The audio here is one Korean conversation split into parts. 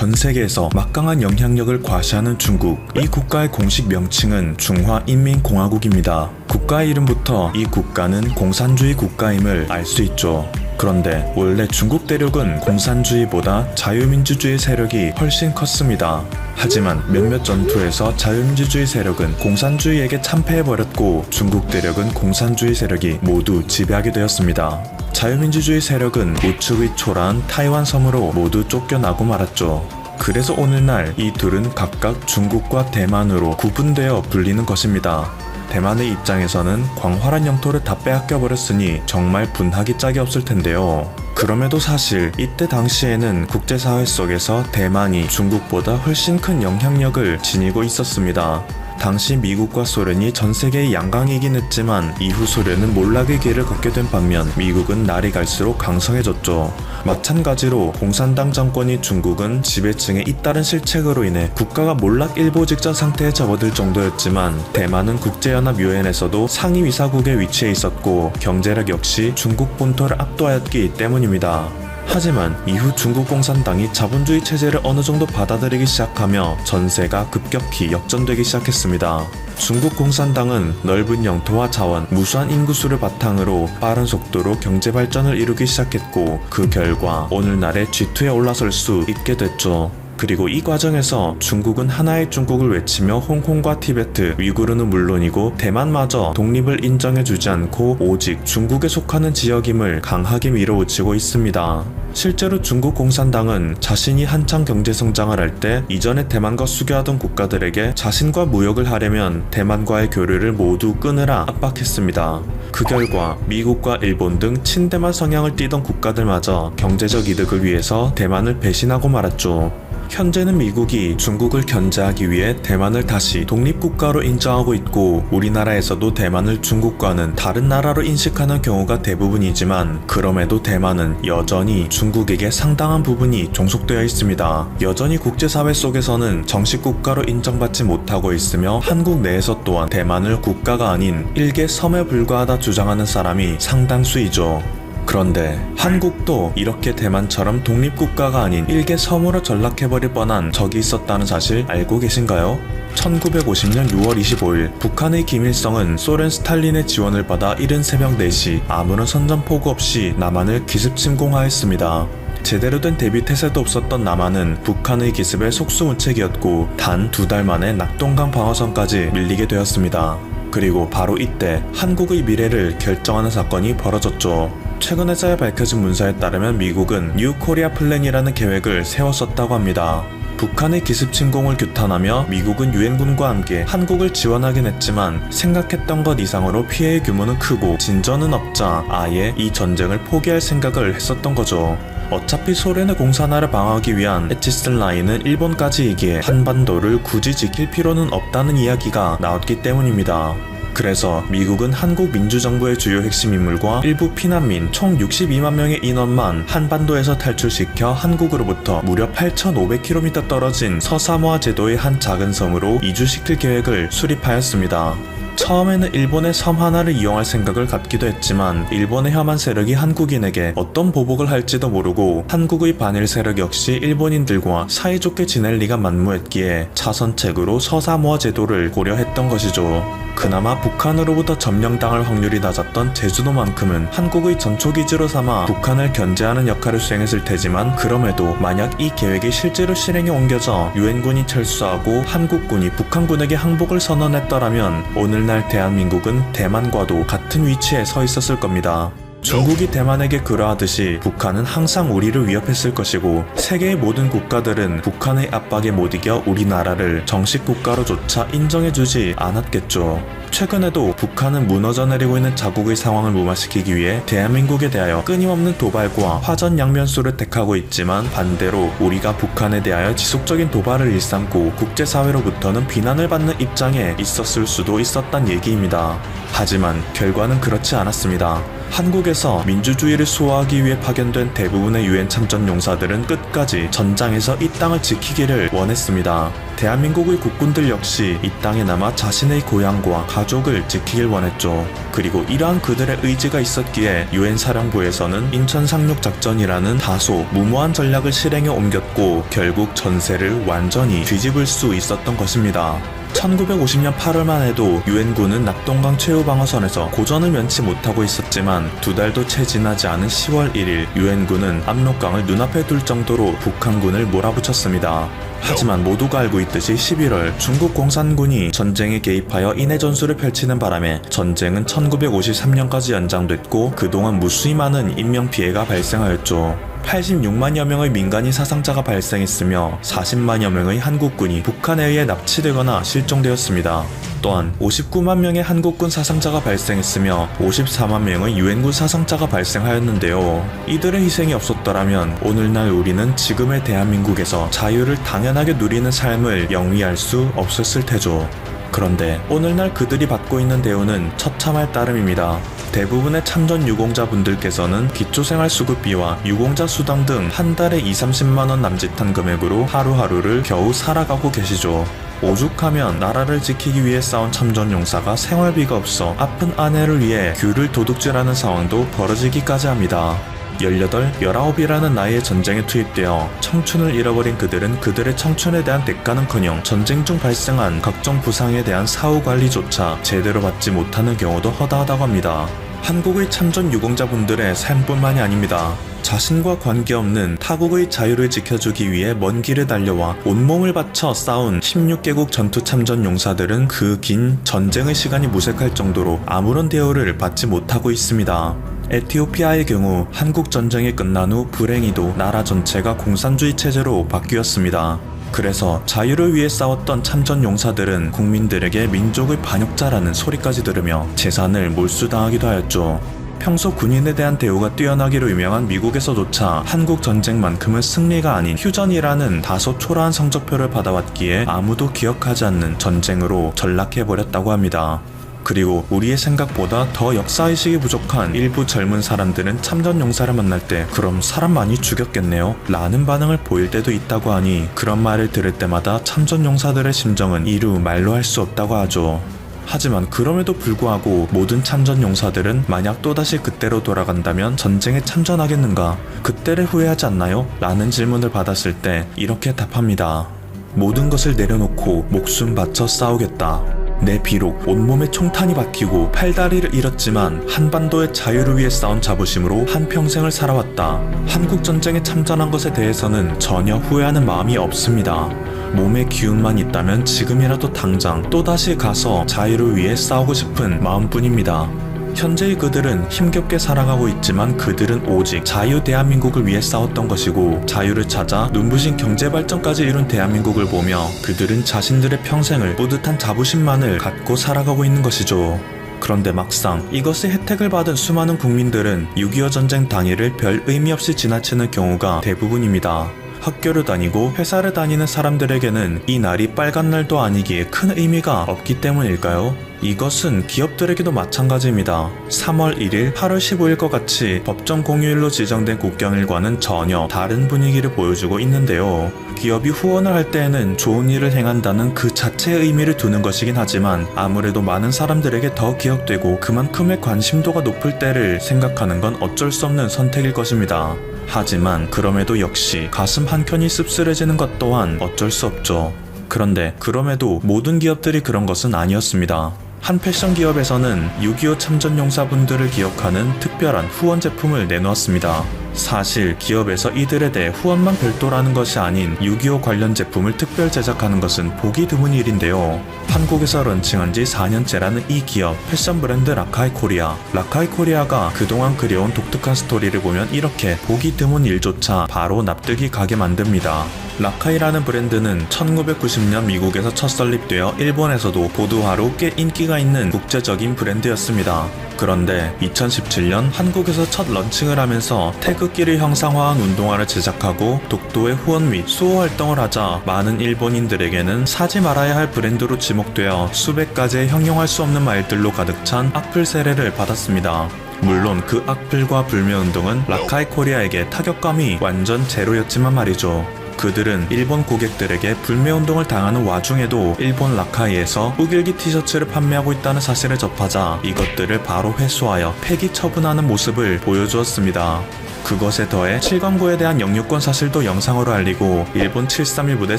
전 세계에서 막강한 영향력을 과시하는 중국. 이 국가의 공식 명칭은 중화인민공화국입니다. 국가의 이름부터 이 국가는 공산주의 국가임을 알 수 있죠. 그런데 원래 중국 대륙은 공산주의보다 자유민주주의 세력이 훨씬 컸습니다. 하지만 몇몇 전투에서 자유민주주의 세력은 공산주의에게 참패해버렸고 중국 대륙은 공산주의 세력이 모두 지배하게 되었습니다. 자유민주주의 세력은 우측의 초라한 타이완 섬으로 모두 쫓겨나고 말았죠. 그래서 오늘날 이 둘은 각각 중국과 대만으로 구분되어 불리는 것입니다. 대만의 입장에서는 광활한 영토를 다 빼앗겨 버렸으니 정말 분하기 짝이 없을 텐데요. 그럼에도 사실 이때 당시에는 국제사회 속에서 대만이 중국보다 훨씬 큰 영향력을 지니고 있었습니다. 당시 미국과 소련이 전세계의 양강이긴 했지만 이후 소련은 몰락의 길을 걷게 된 반면 미국은 날이 갈수록 강성해졌죠. 마찬가지로 공산당 정권이 중국은 지배층의 잇따른 실책으로 인해 국가가 몰락 일보 직전 상태에 접어들 정도였지만 대만은 국제연합 유엔에서도 상위 위사국에 위치해 있었고 경제력 역시 중국 본토를 압도하였기 때문입니다. 하지만 이후 중국 공산당이 자본주의 체제를 어느 정도 받아들이기 시작하며 전세가 급격히 역전되기 시작했습니다. 중국 공산당은 넓은 영토와 자원, 무수한 인구수를 바탕으로 빠른 속도로 경제 발전을 이루기 시작했고 그 결과 오늘날의 G2에 올라설 수 있게 됐죠. 그리고 이 과정에서 중국은 하나의 중국을 외치며 홍콩과 티베트, 위구르는 물론이고 대만마저 독립을 인정해주지 않고 오직 중국에 속하는 지역임을 강하게 밀어붙이고 있습니다. 실제로 중국 공산당은 자신이 한창 경제성장을 할 때 이전에 대만과 수교하던 국가들에게 자신과 무역을 하려면 대만과의 교류를 모두 끊으라 압박했습니다. 그 결과 미국과 일본 등 친대만 성향을 띠던 국가들마저 경제적 이득을 위해서 대만을 배신하고 말았죠. 현재는 미국이 중국을 견제하기 위해 대만을 다시 독립국가로 인정하고 있고 우리나라에서도 대만을 중국과는 다른 나라로 인식하는 경우가 대부분이지만 그럼에도 대만은 여전히 중국에게 상당한 부분이 종속되어 있습니다. 여전히 국제사회 속에서는 정식 국가로 인정받지 못하고 있으며 한국 내에서 또한 대만을 국가가 아닌 일개 섬에 불과하다 주장하는 사람이 상당수이죠. 그런데 한국도 이렇게 대만처럼 독립국가가 아닌 일개 섬으로 전락해버릴 뻔한 적이 있었다는 사실 알고 계신가요? 1950년 6월 25일 북한의 김일성은 소련 스탈린의 지원을 받아 이른 새벽 4시 아무런 선전포고 없이 남한을 기습 침공하였습니다. 제대로 된 대비 태세도 없었던 남한은 북한의 기습에 속수무책이었고 단 2달 만에 낙동강 방어선까지 밀리게 되었습니다. 그리고 바로 이때 한국의 미래를 결정하는 사건이 벌어졌죠. 최근에서야 밝혀진 문서에 따르면 미국은 뉴 코리아 플랜이라는 계획을 세웠었다고 합니다. 북한의 기습 침공을 규탄하며 미국은 유엔군과 함께 한국을 지원하긴 했지만 생각했던 것 이상으로 피해의 규모는 크고 진전은 없자 아예 이 전쟁을 포기할 생각을 했었던 거죠. 어차피 소련의 공산화를 방어하기 위한 에치슨 라인은 일본까지이기에 한반도를 굳이 지킬 필요는 없다는 이야기가 나왔기 때문입니다. 그래서 미국은 한국 민주정부의 주요 핵심 인물과 일부 피난민 총 62만 명의 인원만 한반도에서 탈출시켜 한국으로부터 무려 8,500km 떨어진 서사모아 제도의 한 작은 섬으로 이주시킬 계획을 수립하였습니다. 처음에는 일본의 섬 하나를 이용할 생각을 갖기도 했지만 일본의 혐한 세력이 한국인에게 어떤 보복을 할지도 모르고 한국의 반일 세력 역시 일본인들과 사이좋게 지낼 리가 만무했기에 차선책으로 서사모아 제도를 고려했던 것이죠. 그나마 북한으로부터 점령당할 확률이 낮았던 제주도만큼은 한국의 전초기지로 삼아 북한을 견제하는 역할을 수행했을 테지만 그럼에도 만약 이 계획이 실제로 실행에 옮겨져 유엔군이 철수하고 한국군이 북한군에게 항복을 선언했더라면 오늘날 대한민국은 대만과도 같은 위치에 서 있었을 겁니다. 중국이 대만에게 그러하듯이 북한은 항상 우리를 위협했을 것이고 세계의 모든 국가들은 북한의 압박에 못 이겨 우리나라를 정식 국가로조차 인정해주지 않았겠죠. 최근에도 북한은 무너져 내리고 있는 자국의 상황을 무마시키기 위해 대한민국에 대하여 끊임없는 도발과 화전양면수를 택하고 있지만 반대로 우리가 북한에 대하여 지속적인 도발을 일삼고 국제사회로부터는 비난을 받는 입장에 있었을 수도 있었단 얘기입니다. 하지만 결과는 그렇지 않았습니다. 한국에서 민주주의를 수호하기 위해 파견된 대부분의 유엔 참전 용사들은 끝까지 전장에서 이 땅을 지키기를 원했습니다. 대한민국의 국군들 역시 이 땅에 남아 자신의 고향과 가족을 지키길 원했죠. 그리고 이러한 그들의 의지가 있었기에 유엔 사령부에서는 인천 상륙 작전이라는 다소 무모한 전략을 실행에 옮겼고 결국 전세를 완전히 뒤집을 수 있었던 것입니다. 1950년 8월만 해도 유엔군은 낙동강 최후방어선에서 고전을 면치 못하고 있었지만 두 달도 채 지나지 않은 10월 1일 유엔군은 압록강을 눈앞에 둘 정도로 북한군을 몰아붙였습니다. 하지만 모두가 알고 있듯이 11월 중국 공산군이 전쟁에 개입하여 인해 전술을 펼치는 바람에 전쟁은 1953년까지 연장됐고 그동안 무수히 많은 인명피해가 발생하였죠. 86만여 명의 민간인 사상자가 발생했으며 40만여 명의 한국군이 북한에 의해 납치되거나 실종되었습니다. 또한 59만 명의 한국군 사상자가 발생했으며 54만 명의 유엔군 사상자가 발생하였는데요. 이들의 희생이 없었더라면 오늘날 우리는 지금의 대한민국에서 자유를 당연하게 누리는 삶을 영위할 수 없었을 테죠. 그런데 오늘날 그들이 받고 있는 대우는 처참할 따름입니다. 대부분의 참전 유공자분들께서는 기초생활수급비와 유공자 수당 등 한 달에 20-30만원 남짓한 금액으로 하루하루를 겨우 살아가고 계시죠. 오죽하면 나라를 지키기 위해 싸운 참전용사가 생활비가 없어 아픈 아내를 위해 귤을 도둑질하는 상황도 벌어지기까지 합니다. 18, 19이라는 나이에 전쟁에 투입되어 청춘을 잃어버린 그들은 그들의 청춘에 대한 대가는커녕 전쟁 중 발생한 각종 부상에 대한 사후 관리조차 제대로 받지 못하는 경우도 허다하다고 합니다. 한국의 참전 유공자분들의 삶뿐만이 아닙니다. 자신과 관계없는 타국의 자유를 지켜주기 위해 먼 길을 달려와 온몸을 바쳐 싸운 16개국 전투 참전 용사들은 그 긴 전쟁의 시간이 무색할 정도로 아무런 대우를 받지 못하고 있습니다. 에티오피아의 경우 한국 전쟁이 끝난 후 불행히도 나라 전체가 공산주의 체제로 바뀌었습니다. 그래서 자유를 위해 싸웠던 참전 용사들은 국민들에게 민족의 반역자라는 소리까지 들으며 재산을 몰수당하기도 하였죠. 평소 군인에 대한 대우가 뛰어나기로 유명한 미국에서조차 한국 전쟁만큼은 승리가 아닌 휴전이라는 다소 초라한 성적표를 받아왔기에 아무도 기억하지 않는 전쟁으로 전락해버렸다고 합니다. 그리고 우리의 생각보다 더 역사의식이 부족한 일부 젊은 사람들은 참전 용사를 만날 때 그럼 사람 많이 죽였겠네요? 라는 반응을 보일 때도 있다고 하니 그런 말을 들을 때마다 참전 용사들의 심정은 이루 말로 할 수 없다고 하죠. 하지만 그럼에도 불구하고 모든 참전 용사들은 만약 또다시 그때로 돌아간다면 전쟁에 참전하겠는가? 그때를 후회하지 않나요? 라는 질문을 받았을 때 이렇게 답합니다. 모든 것을 내려놓고 목숨 바쳐 싸우겠다. 내 비록 온몸에 총탄이 박히고 팔다리를 잃었지만 한반도의 자유를 위해 싸운 자부심으로 한평생을 살아왔다. 한국전쟁에 참전한 것에 대해서는 전혀 후회하는 마음이 없습니다. 몸에 기운만 있다면 지금이라도 당장 또다시 가서 자유를 위해 싸우고 싶은 마음뿐입니다. 현재의 그들은 힘겹게 살아가고 있지만 그들은 오직 자유 대한민국을 위해 싸웠던 것이고 자유를 찾아 눈부신 경제발전까지 이룬 대한민국을 보며 그들은 자신들의 평생을 뿌듯한 자부심만을 갖고 살아가고 있는 것이죠. 그런데 막상 이것의 혜택을 받은 수많은 국민들은 6.25 전쟁 당일을 별 의미 없이 지나치는 경우가 대부분입니다. 학교를 다니고 회사를 다니는 사람들에게는 이 날이 빨간 날도 아니기에 큰 의미가 없기 때문일까요? 이것은 기업들에게도 마찬가지입니다. 3월 1일, 8월 15일과 같이 법정 공휴일로 지정된 국경일과는 전혀 다른 분위기를 보여주고 있는데요. 기업이 후원을 할 때에는 좋은 일을 행한다는 그 자체의 의미를 두는 것이긴 하지만 아무래도 많은 사람들에게 더 기억되고 그만큼의 관심도가 높을 때를 생각하는 건 어쩔 수 없는 선택일 것입니다. 하지만 그럼에도 역시 가슴 한켠이 씁쓸해지는 것 또한 어쩔 수 없죠. 그런데 그럼에도 모든 기업들이 그런 것은 아니었습니다. 한 패션 기업에서는 6.25 참전용사분들을 기억하는 특별한 후원 제품을 내놓았습니다. 사실 기업에서 이들에 대해 후원만 별도라는 것이 아닌 6.25 관련 제품을 특별 제작하는 것은 보기 드문 일인데요. 한국에서 런칭한 지 4년째라는 이 기업, 패션 브랜드 라카이 코리아. 라카이 코리아가 그동안 그려온 독특한 스토리를 보면 이렇게 보기 드문 일조차 바로 납득이 가게 만듭니다. 라카이라는 브랜드는 1990년 미국에서 첫 설립되어 일본에서도 보드화로 꽤 인기가 있는 국제적인 브랜드였습니다. 그런데 2017년 한국에서 첫 런칭을 하면서 태극기를 형상화한 운동화를 제작하고 독도의 후원 및 수호 활동을 하자 많은 일본인들에게는 사지 말아야 할 브랜드로 지목되어 수백 가지의 형용할 수 없는 말들로 가득 찬 악플 세례를 받았습니다. 물론 그 악플과 불매운동은 라카이 코리아에게 타격감이 완전 제로였지만 말이죠. 그들은 일본 고객들에게 불매운동을 당하는 와중에도 일본 라카이에서 우길기 티셔츠를 판매하고 있다는 사실을 접하자 이것들을 바로 회수하여 폐기 처분하는 모습을 보여주었습니다. 그것에 더해 7권구에 대한 영유권 사실도 영상으로 알리고 일본 731 부대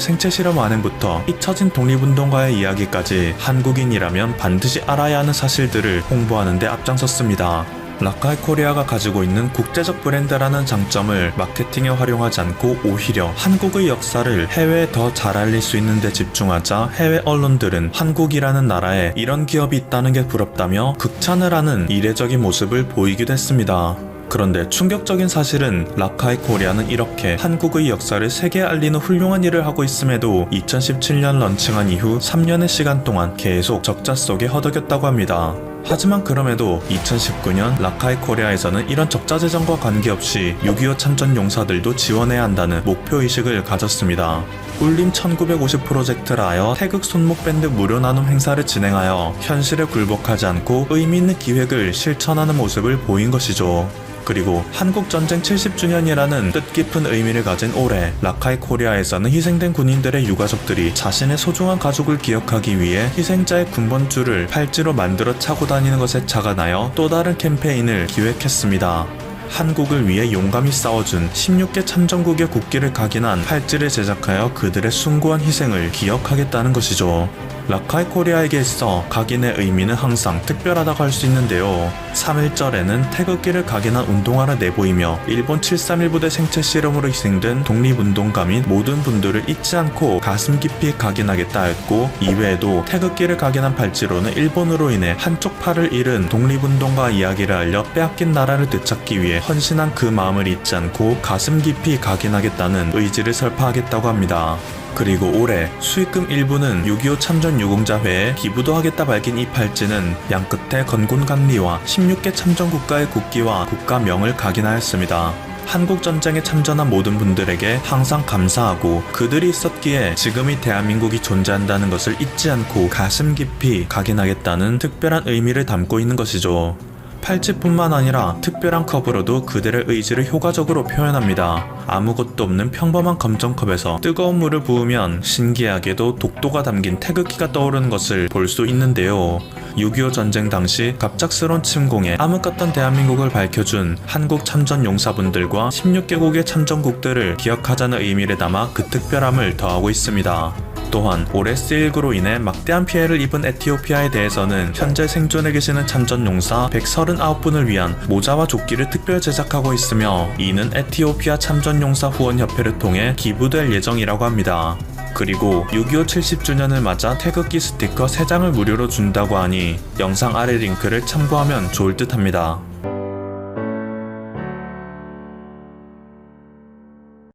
생체 실험 완행부터 잊혀진 독립운동가의 이야기까지 한국인이라면 반드시 알아야 하는 사실들을 홍보하는 데 앞장섰습니다. 라카이 코리아가 가지고 있는 국제적 브랜드라는 장점을 마케팅에 활용하지 않고 오히려 한국의 역사를 해외에 더 잘 알릴 수 있는 데 집중하자 해외 언론들은 한국이라는 나라에 이런 기업이 있다는 게 부럽다며 극찬을 하는 이례적인 모습을 보이기도 했습니다. 그런데 충격적인 사실은 라카이 코리아는 이렇게 한국의 역사를 세계에 알리는 훌륭한 일을 하고 있음에도 2017년 런칭한 이후 3년의 시간 동안 계속 적자 속에 허덕였다고 합니다. 하지만 그럼에도 2019년 라카이 코리아에서는 이런 적자 재정과 관계없이 6.25 참전 용사들도 지원해야 한다는 목표의식을 가졌습니다. 울림 1950 프로젝트라 하여 태극 손목 밴드 무료 나눔 행사를 진행하여 현실에 굴복하지 않고 의미 있는 기획을 실천하는 모습을 보인 것이죠. 그리고 한국전쟁 70주년이라는 뜻깊은 의미를 가진 올해 라카이 코리아에서는 희생된 군인들의 유가족들이 자신의 소중한 가족을 기억하기 위해 희생자의 군번줄을 팔찌로 만들어 차고 다니는 것에 착안하여 또 다른 캠페인을 기획했습니다. 한국을 위해 용감히 싸워준 16개 참전국의 국기를 각인한 팔찌를 제작하여 그들의 숭고한 희생을 기억하겠다는 것이죠. 라카이 코리아에게 있어 각인의 의미는 항상 특별하다고 할 수 있는데요. 3.1절에는 태극기를 각인한 운동화를 내보이며 일본 731 부대 생체 실험으로 희생된 독립운동가 및 모든 분들을 잊지 않고 가슴 깊이 각인하겠다 했고, 이외에도 태극기를 각인한 팔찌로는 일본으로 인해 한쪽 팔을 잃은 독립운동가 이야기를 알려 빼앗긴 나라를 되찾기 위해 헌신한 그 마음을 잊지 않고 가슴 깊이 각인하겠다는 의지를 설파하겠다고 합니다. 그리고 올해 수익금 일부는 6.25 참전 유공자회에 기부도 하겠다 밝힌 이 팔찌는 양끝에 건곤강리와 16개 참전 국가의 국기와 국가명을 각인하였습니다. 한국전쟁에 참전한 모든 분들에게 항상 감사하고 그들이 있었기에 지금의 대한민국이 존재한다는 것을 잊지 않고 가슴 깊이 각인하겠다는 특별한 의미를 담고 있는 것이죠. 팔찌뿐만 아니라 특별한 컵으로도 그들의 의지를 효과적으로 표현합니다. 아무것도 없는 평범한 검정컵에서 뜨거운 물을 부으면 신기하게도 독도가 담긴 태극기가 떠오르는 것을 볼 수 있는데요. 6.25 전쟁 당시 갑작스러운 침공에 암흑 같던 대한민국을 밝혀준 한국 참전 용사분들과 16개국의 참전국들을 기억하자는 의미를 담아 그 특별함을 더하고 있습니다. 또한 올해 C19로 인해 막대한 피해를 입은 에티오피아에 대해서는 현재 생존해 계시는 참전용사 139분을 위한 모자와 조끼를 특별 제작하고 있으며, 이는 에티오피아 참전용사 후원협회를 통해 기부될 예정이라고 합니다. 그리고 6.25 70주년을 맞아 태극기 스티커 3장을 무료로 준다고 하니 영상 아래 링크를 참고하면 좋을 듯 합니다.